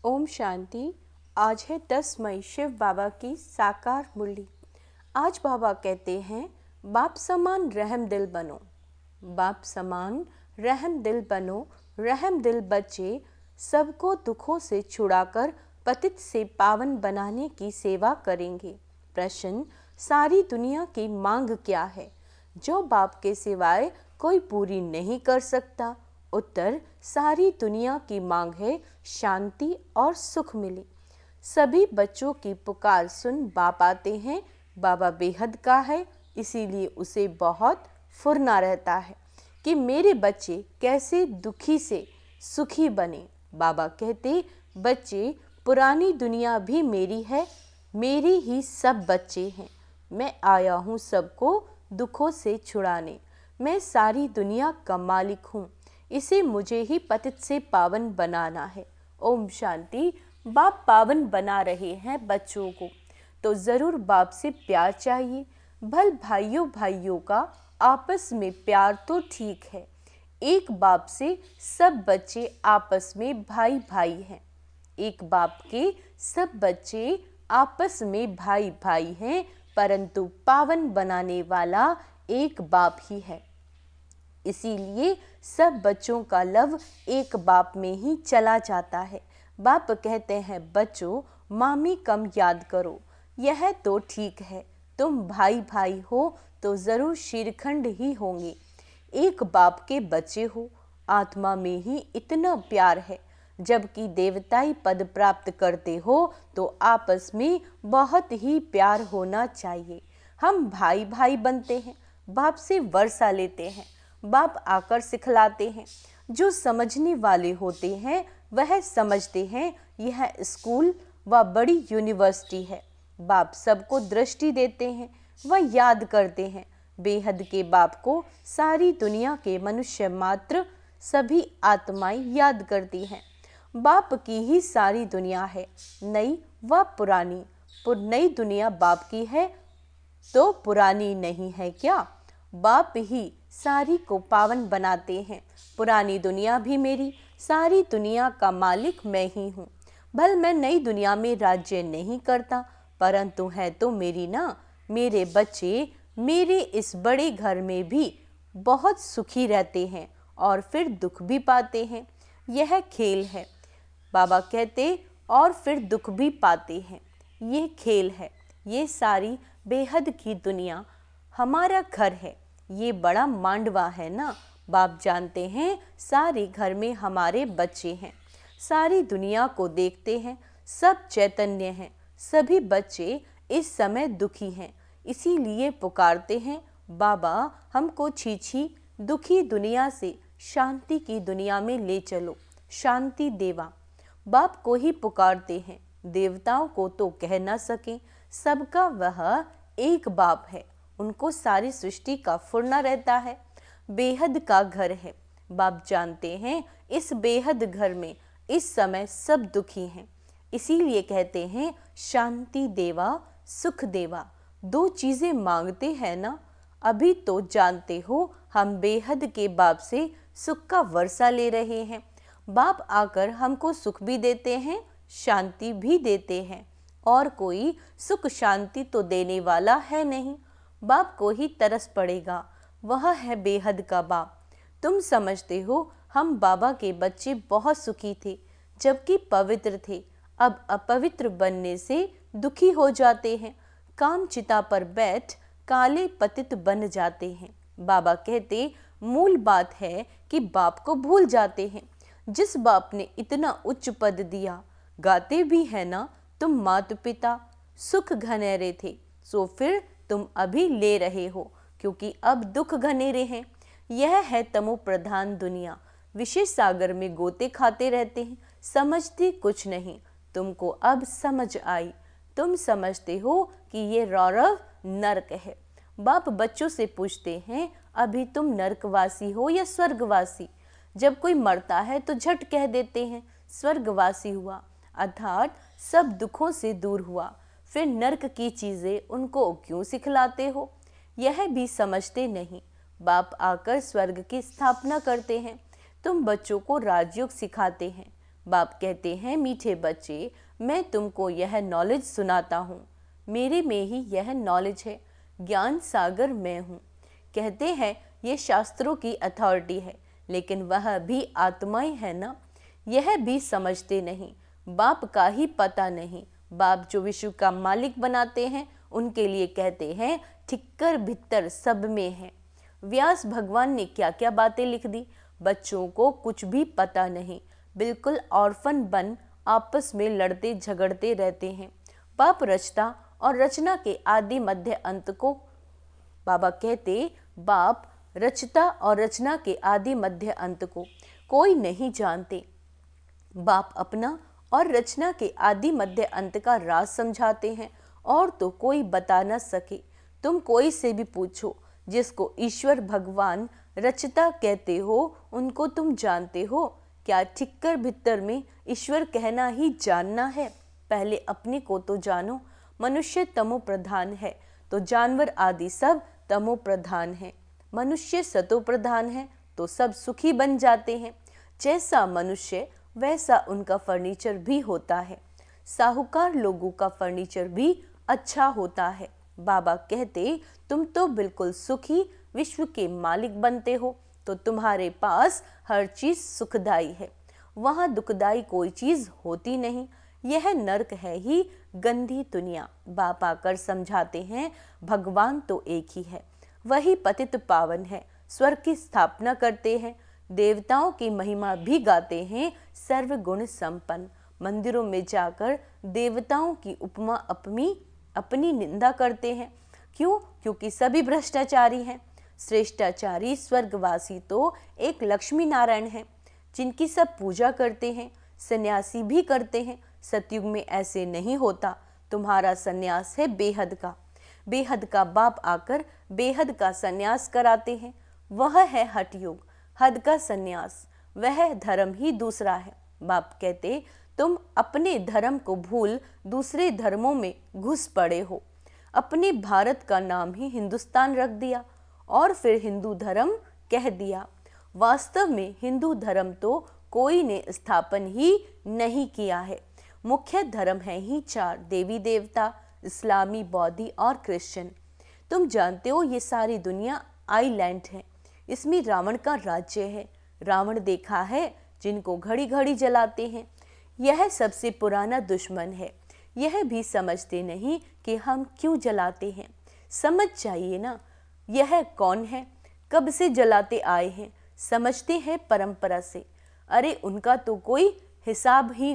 ओम शांति। आज है 10 मई, शिव बाबा की साकार मुरली। आज बाबा कहते हैं, बाप समान रहम दिल बनो। बाप समान रहम दिल बनो, रहम दिल बच्चे सबको दुखों से छुड़ाकर पतित से पावन बनाने की सेवा करेंगे। प्रश्न, सारी दुनिया की मांग क्या है जो बाप के सिवाय कोई पूरी नहीं कर सकता? उत्तर, सारी दुनिया की मांग है शांति और सुख मिले। सभी बच्चों की पुकार सुन बाप आते हैं। बाबा बेहद का है, इसीलिए उसे बहुत फुरना रहता है कि मेरे बच्चे कैसे दुखी से सुखी बने। बाबा कहते, बच्चे पुरानी दुनिया भी मेरी है, मेरी ही सब बच्चे हैं। मैं आया हूँ सबको दुखों से छुड़ाने। मैं सारी दुनिया का मालिक हूँ, इसे मुझे ही पतित से पावन बनाना है। ओम शांति। बाप पावन बना रहे हैं बच्चों को, तो ज़रूर बाप से प्यार चाहिए। भल भाइयों भाइयों का आपस में प्यार तो ठीक है, एक बाप से सब बच्चे आपस में भाई भाई हैं। एक बाप के सब बच्चे आपस में भाई भाई हैं, परंतु पावन बनाने वाला एक बाप ही है। इसीलिए सब बच्चों का लव एक बाप में ही चला जाता है। बाप कहते हैं, बच्चों मामी कम याद करो, यह तो ठीक है, तुम भाई भाई हो तो ज़रूर श्रीखंड ही होंगे। एक बाप के बच्चे हो, आत्मा में ही इतना प्यार है। जबकि देवताई पद प्राप्त करते हो तो आपस में बहुत ही प्यार होना चाहिए। हम भाई भाई बनते हैं, बाप से वर्षा लेते हैं, बाप आकर सिखलाते हैं। जो समझने वाले होते हैं वह समझते हैं यह स्कूल व बड़ी यूनिवर्सिटी है। बाप सबको दृष्टि देते हैं, वह याद करते हैं बेहद के बाप को। सारी दुनिया के मनुष्य मात्र सभी आत्माएं याद करती हैं। बाप की ही सारी दुनिया है, नई व पुरानी। नई दुनिया बाप की है तो पुरानी नहीं है क्या? बाप ही सारी को पावन बनाते हैं। पुरानी दुनिया भी मेरी, सारी दुनिया का मालिक मैं ही हूँ। भल मैं नई दुनिया में राज्य नहीं करता, परंतु है तो मेरी ना। मेरे बच्चे मेरे इस बड़े घर में भी बहुत सुखी रहते हैं और फिर दुख भी पाते हैं। यह खेल है। बाबा कहते, और फिर दुख भी पाते हैं। ये खेल है। ये सारी बेहद की दुनिया हमारा घर है। ये बड़ा मांडवा है ना। बाप जानते हैं सारे घर में हमारे बच्चे हैं। सारी दुनिया को देखते हैं, सब चैतन्य हैं। सभी बच्चे इस समय दुखी हैं, इसीलिए पुकारते हैं, बाबा हमको छी दुखी दुनिया से शांति की दुनिया में ले चलो। शांति देवा बाप को ही पुकारते हैं, देवताओं को तो कह ना सके। सबका वह एक बाप है, उनको सारी सृष्टि का फुरना रहता है। बेहद का घर है। बाप जानते हैं इस बेहद घर में इस समय सब दुखी हैं, इसीलिए कहते हैं शांति देवा सुख देवा। दो चीज़ें मांगते हैं ना। अभी तो जानते हो हम बेहद के बाप से सुख का वर्षा ले रहे हैं। बाप आकर हमको सुख भी देते हैं, शांति भी देते हैं, और कोई सुख शांति तो देने वाला है नहीं। बाप को ही तरस पड़ेगा, वह है बेहद का बाप। तुम समझते हो हम बाबा के बच्चे बहुत सुखी थे जबकि पवित्र थे। अब अपवित्र बनने से दुखी हो जाते हैं, काम चिता पर बैठ काले पतित बन जाते हैं। बाबा कहते, मूल बात है कि बाप को भूल जाते हैं। जिस बाप ने इतना उच्च पद दिया, गाते भी है ना, तुम माता पिता सुख घनेरे थे, सो फिर तुम अभी ले रहे हो, क्योंकि अब दुख घनेरे हैं। यह है तमो प्रधान दुनिया। विशेष सागर में गोते खाते रहते हैं, समझते कुछ नहीं। तुमको अब समझ आई। तुम समझते हो कि ये रौरव नरक है। बाप बच्चों से पूछते हैं, अभी तुम नरकवासी हो या स्वर्गवासी? जब कोई मरता है तो झट कह देते हैं स्वर्गवासी हुआ, अर्थात सब दुखों से दूर हुआ। फिर नरक की चीज़ें उनको क्यों सिखलाते हो? यह भी समझते नहीं। बाप आकर स्वर्ग की स्थापना करते हैं। तुम बच्चों को राजयोग सिखाते हैं। बाप कहते हैं, मीठे बच्चे, मैं तुमको यह नॉलेज सुनाता हूँ। मेरे में ही यह नॉलेज है, ज्ञान सागर मैं हूँ। कहते हैं ये शास्त्रों की अथॉरिटी है, लेकिन वह भी आत्माएं है ना, यह भी समझते नहीं। बाप का ही पता नहीं। बाप जो विश्व का मालिक बनाते हैं, उनके लिए कहते हैं ठिक्कर भीतर सब में है। व्यास भगवान ने क्या क्या बातें लिख दी। बच्चों को कुछ भी पता नहीं, बिल्कुल ऑर्फन बन आपस में लड़ते झगड़ते रहते हैं। बाप रचता और रचना के आदि मध्य अंत को बाबा कहते, बाप रचता और रचना के आदि मध्य अंत को कोई नहीं जानते। बाप अपना और रचना के आदि मध्य अंत का राज समझाते हैं, और तो कोई बता न सके। तुम कोई से भी पूछो, जिसको ईश्वर भगवान रचता कहते हो, उनको तुम जानते हो क्या? ठिक्कर भीतर में ईश्वर कहना ही जानना है? पहले अपने को तो जानो। मनुष्य तमो प्रधान है, तो जानवर आदि सब तमो प्रधान है। मनुष्य सतो प्रधान है, तो सब सुखी बन जाते हैं। जैसा मनुष्य वैसा उनका फर्नीचर भी होता है। साहूकार लोगों का फर्नीचर भी अच्छा होता है। बाबा कहते, तुम तो बिल्कुल सुखी विश्व के मालिक बनते हो, तो तुम्हारे पास हर चीज सुखदाई है। वहाँ दुखदाई कोई चीज होती नहीं। यह नरक है ही गंदी दुनिया। बाप आकर समझाते हैं, भगवान तो एक ही है, वही पतित पावन है, स्वर्ग की स्थापना करते हैं, देवताओं की महिमा भी गाते हैं, सर्वगुण संपन्न। मंदिरों में जाकर देवताओं की उपमा अपनी निंदा करते हैं। क्यों? क्योंकि सभी भ्रष्टाचारी हैं। श्रेष्ठाचारी स्वर्गवासी तो एक लक्ष्मी नारायण हैं, जिनकी सब पूजा करते हैं, सन्यासी भी करते हैं। सतयुग में ऐसे नहीं होता। तुम्हारा सन्यास है बेहद का। बेहद का बाप आकर बेहद का सन्यास कराते हैं। वह है हठ योग, हद का सन्यास, वह धर्म ही दूसरा है। बाप कहते, तुम अपने धर्म को भूल दूसरे धर्मों में घुस पड़े हो। अपने भारत का नाम ही हिंदुस्तान रख दिया और फिर हिंदू धर्म कह दिया। वास्तव में हिंदू धर्म तो कोई ने स्थापन ही नहीं किया है। मुख्य धर्म है ही चार, देवी देवता, इस्लामी, बौद्धि और क्रिश्चियन। तुम जानते हो ये सारी दुनिया आइलैंड है, इसमें रावण का राज्य है। रावण देखा है, जिनको घड़ी घड़ी जलाते हैं। यह सबसे पुराना दुश्मन है। यह भी समझते नहीं कि हम क्यों जलाते हैं। समझ जाइए ना, यह कौन है, कब से जलाते आए हैं। समझते हैं परंपरा से। अरे उनका तो कोई हिसाब ही।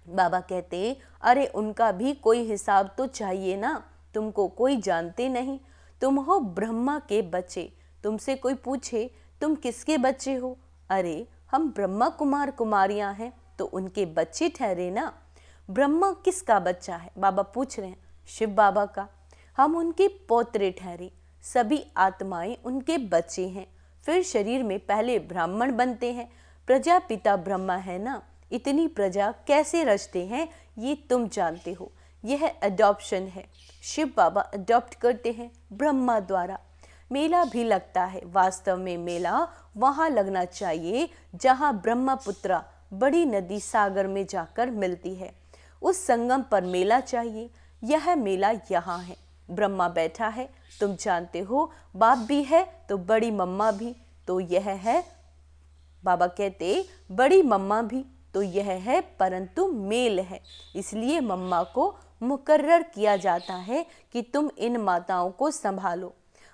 बाबा कहते, अरे उनका भी कोई हिसाब तो चाहिए ना। तुमको कोई जानते नहीं, तुम हो ब्रह्मा के बच्चे। तुमसे कोई पूछे तुम किसके बच्चे हो, अरे हम ब्रह्मा कुमार कुमारियां हैं, तो उनके बच्चे ठहरे ना। ब्रह्मा किसका बच्चा है? बाबा पूछ रहे हैं। शिव बाबा का। हम उनके पोतरे ठहरे। सभी आत्माएं उनके बच्चे हैं। फिर शरीर में पहले ब्राह्मण बनते हैं। प्रजापिता ब्रह्मा है ना। इतनी प्रजा कैसे रचते हैं ये तुम जानते हो। यह अडॉप्शन है। शिव बाबा अडॉप्ट करते हैं ब्रह्मा द्वारा। मेला भी लगता है। वास्तव में मेला वहाँ लगना चाहिए जहाँ ब्रह्मपुत्रा बड़ी नदी सागर में जाकर मिलती है। उस संगम पर मेला चाहिए। यह मेला यहाँ है। ब्रह्मा बैठा है, तुम जानते हो। बाप भी है तो बड़ी मम्मा भी, तो यह है। बाबा कहते, बड़ी मम्मा भी तो यह है, परंतु मेल है, इसलिए मम्मा को मुकर्रर किया जाता है कि तुम इन माताओं को संभालो।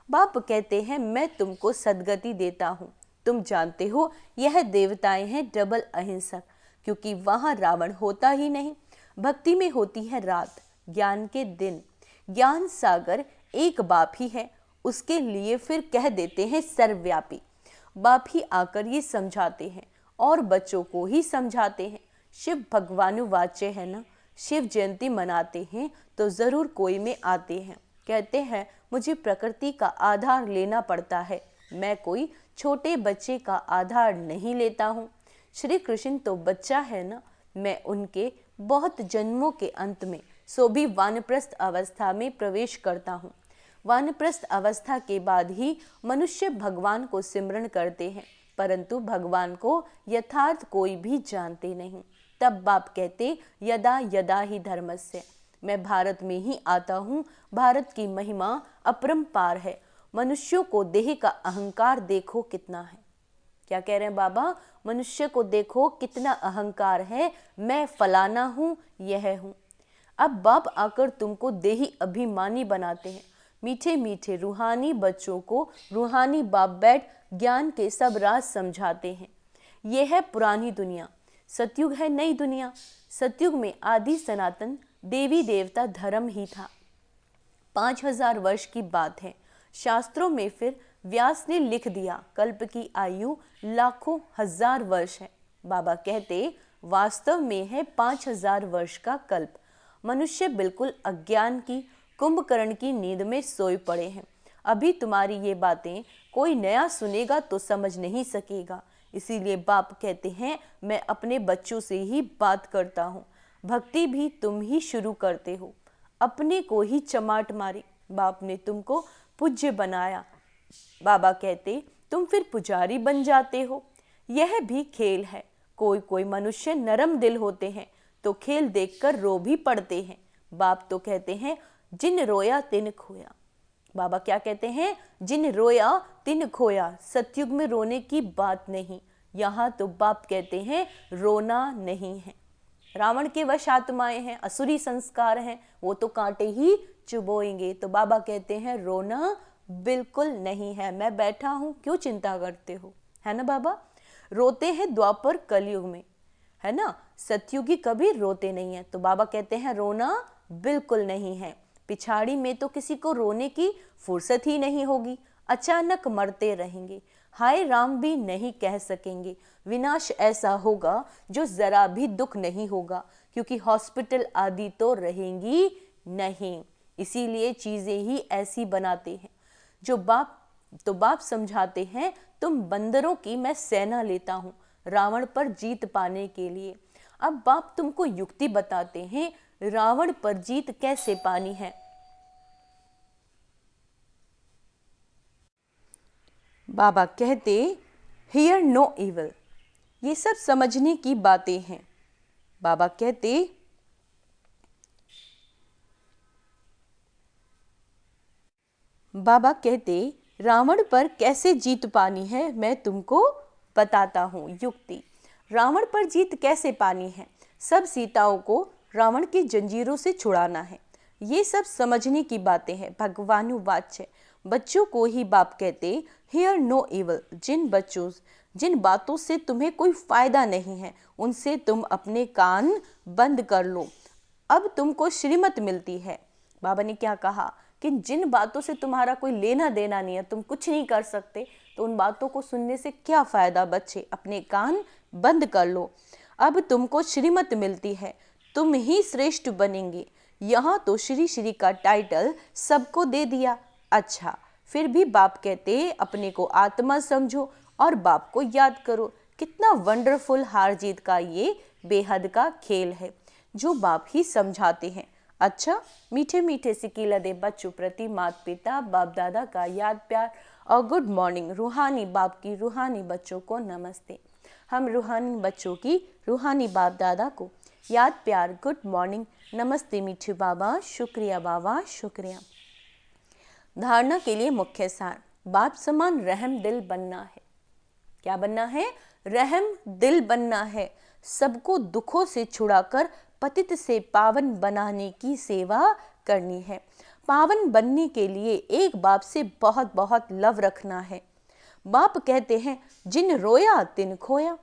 बाप कहते हैं, मैं तुमको सदगति देता हूँ। तुम जानते हो यह देवताएं हैं डबल अहिंसक, क्योंकि वहाँ रावण होता ही नहीं। भक्ति में होती है रात, ज्ञान के दिन। ज्ञान सागर एक बाप ही है, उसके लिए फिर कह देते हैं सर्वव्यापी। बाप ही आकर ये समझाते हैं और बच्चों को ही समझाते हैं। शिव भगवानुवाच्य है ना। शिव जयंती मनाते हैं तो जरूर कोई में आते हैं। कहते हैं मुझे प्रकृति का आधार लेना पड़ता है, मैं कोई छोटे बच्चे का आधार नहीं लेता हूँ। श्री कृष्ण तो बच्चा है ना। मैं उनके बहुत जन्मों के अंत में सो भी वानप्रस्थ अवस्था में प्रवेश करता हूँ। वानप्रस्थ अवस्था के बाद ही मनुष्य भगवान को सिमरण करते हैं। परंतु भगवान को यथार्थ कोई भी जानते नहीं। तब बाप कहते, यदा यदा ही धर्मस्य, मैं भारत में ही आता हूँ, भारत की महिमा अपरंपार है। मनुष्यों को देह का अहंकार देखो कितना है। क्या कह रहे हैं बाबा? मनुष्य को देखो कितना अहंकार है, मैं फलाना हूँ, यह हूँ। अब बाप आकर तुमको देही अभिमानी बनाते हैं। मीठे मीठे रूहानी बच्चों को रूहानी बाप बैठ ज्ञान के सब राज समझाते हैं। यह है पुरानी दुनिया, सतयुग है नई दुनिया। सतयुग में आदि सनातन देवी देवता धर्म ही था। 5000 वर्ष की बात है। शास्त्रों में फिर व्यास ने लिख दिया, कल्प की आयु लाखों हजार वर्ष है। बाबा कहते, वास्तव में है 5000 वर्ष का कल्प। मनुष्य बिल्कुल अज्ञान की कुंभकर्ण की नींद में सोए पड़े हैं। अभी तुम्हारी ये बातें कोई नया सुनेगा तो समझ नहीं सकेगा। इसीलिए बाप कहते हैं, मैं अपने बच्चों से ही बात करता हूँ। भक्ति भी तुम ही शुरू करते हो, अपने को ही चमाट मारी। बाप ने तुमको पूज्य बनाया। बाबा कहते, तुम फिर पुजारी बन जाते हो। यह भी खेल है। कोई कोई मनुष्य नरम दिल होते हैं तो खेल देखकर रो भी पड़ते हैं। बाप तो कहते हैं, जिन रोया तिन खोया। बाबा क्या कहते हैं? जिन रोया तिन खोया। सतयुग में रोने की बात नहीं। यहाँ तो बाप कहते हैं, रोना नहीं है। रावण के वश आत्माएं हैं, असुरी संस्कार हैं, वो तो कांटे ही चुभोएंगे। तो बाबा कहते हैं, रोना बिल्कुल नहीं है, मैं बैठा हूँ, क्यों चिंता करते हो, है ना बाबा? रोते हैं द्वापर कलयुग में, है ना? सतयुगी कभी रोते नहीं है। तो बाबा कहते हैं, रोना बिल्कुल नहीं है। पिछाड़ी में तो किसी को रोने की फुर्सत ही नहीं होगी। अचानक मरते रहेंगे, हाय राम भी नहीं कह सकेंगे। विनाश ऐसा होगा जो जरा भी दुख नहीं होगा, क्योंकि हॉस्पिटल आदि तो रहेंगी नहीं। इसीलिए चीजें ही ऐसी बनाते हैं। जो बाप समझाते हैं, तुम बंदरों की मैं सेना लेता हूँ रावण पर जीत पाने के लिए। अब बाप तुमको युक्ति बताते हैं, रावण पर जीत कैसे पानी है। बाबा कहते, हियर नो इविल। ये सब समझने की बातें हैं। बाबा कहते, रावण पर कैसे जीत पानी है, मैं तुमको बताता हूँ युक्ति। रावण पर जीत कैसे पानी है? सब सीताओं को रावण की जंजीरों से छुड़ाना है। ये सब समझने की बातें हैं। भगवानुवाच्य, बच्चों को ही बाप कहते, हियर नो इविल। जिन बातों से तुम्हें कोई फायदा नहीं है, उनसे तुम अपने कान बंद कर लो। अब तुमको श्रीमत मिलती है। बाबा ने क्या कहा कि जिन बातों से तुम्हारा कोई लेना देना नहीं है, तुम कुछ नहीं कर सकते, तो उन बातों को सुनने से क्या फायदा बच्चे? अपने कान बंद कर लो। अब तुमको श्रीमत मिलती है, तुम ही श्रेष्ठ बनेंगे। यहाँ तो श्री श्री का टाइटल सबको दे दिया। अच्छा, फिर भी बाप कहते, अपने को आत्मा समझो और बाप को याद करो। कितना वंडरफुल हार जीत का ये बेहद का खेल है, जो बाप ही समझाते हैं। अच्छा, मीठे मीठे सिकीला दे बच्चों प्रति माता पिता बाप दादा का याद प्यार और गुड मॉर्निंग। रूहानी बाप की रूहानी बच्चों को नमस्ते। हम रूहानी बच्चों की रूहानी बाप दादा को याद प्यार गुड मॉर्निंग नमस्ते। मीठू बाबा, शुक्रिया बाबा, शुक्रिया। धारणा के लिए मुख्य सार, बाप समान रहम दिल बनना है। क्या बनना है? रहम दिल बनना है। सबको दुखों से छुड़ाकर पतित से पावन बनाने की सेवा करनी है। पावन बनने के लिए एक बाप से बहुत बहुत लव रखना है। बाप कहते हैं, जिन रोया तिन खोया।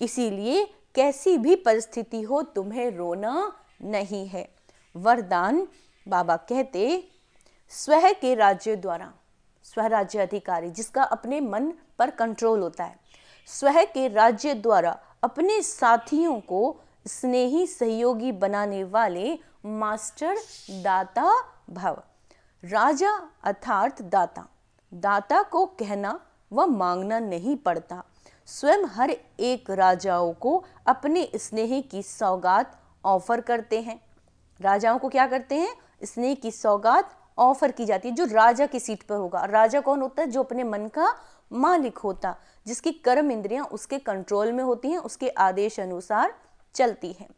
इसीलिए कैसी भी परिस्थिति हो, तुम्हें रोना नहीं है। वरदान, बाबा कहते, स्वह के राज्य द्वारा, स्वराज्य अधिकारी जिसका अपने मन पर कंट्रोल होता है, स्वह के राज्य द्वारा अपने साथियों को स्नेही सहयोगी बनाने वाले मास्टर दाता भव। राजा अर्थात दाता, दाता को कहना व मांगना नहीं पड़ता। स्वयं हर एक राजाओं को अपने स्नेह की सौगात ऑफर करते हैं। राजाओं को क्या करते हैं? स्नेह की सौगात ऑफर की जाती है, जो राजा की सीट पर होगा। राजा कौन होता है? जो अपने मन का मालिक होता, जिसकी कर्म इंद्रियां उसके कंट्रोल में होती हैं, उसके आदेश अनुसार चलती हैं।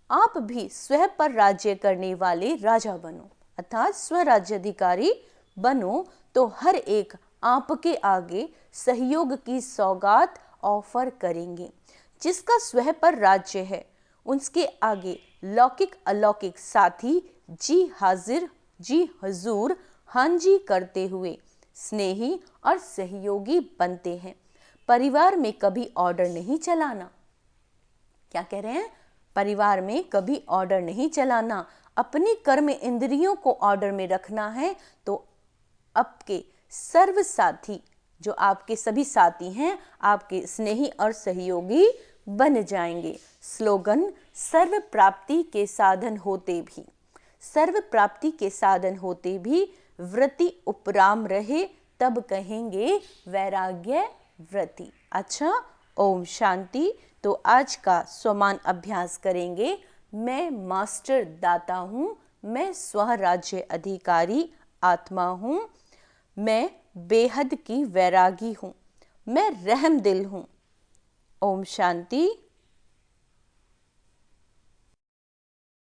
आप भी स्व पर राज्य करने वाले राजा बनो, अर्थात स्वराज्याधिकारी बनो, तो हर एक आपके आगे सहयोग की सौगात ऑफर करेंगे। जिसका स्व पर राज्य है उसके आगे लौकिक अलौकिक साथी जी हाजिर जी हजूर हाँ जी करते हुए स्नेही और सहयोगी बनते हैं। परिवार में कभी ऑर्डर नहीं चलाना। क्या कह रहे हैं? परिवार में कभी ऑर्डर नहीं चलाना, अपनी कर्म इंद्रियों को ऑर्डर में रखना है, तो आपके सर्व साथी, जो आपके सभी साथी हैं, आपके स्नेही और सहयोगी बन जाएंगे। स्लोगन, सर्व प्राप्ति के साधन होते भी, सर्व प्राप्ति के साधन होते भी व्रति उपराम रहे, तब कहेंगे वैराग्य व्रति। अच्छा, ओम शांति। तो आज का स्वमान अभ्यास करेंगे। मैं मास्टर दाता हूँ, मैं स्वराज्य अधिकारी आत्मा हूँ, मैं बेहद की वैरागी हूँ, मैं रहम दिल हूँ। ओम शांति।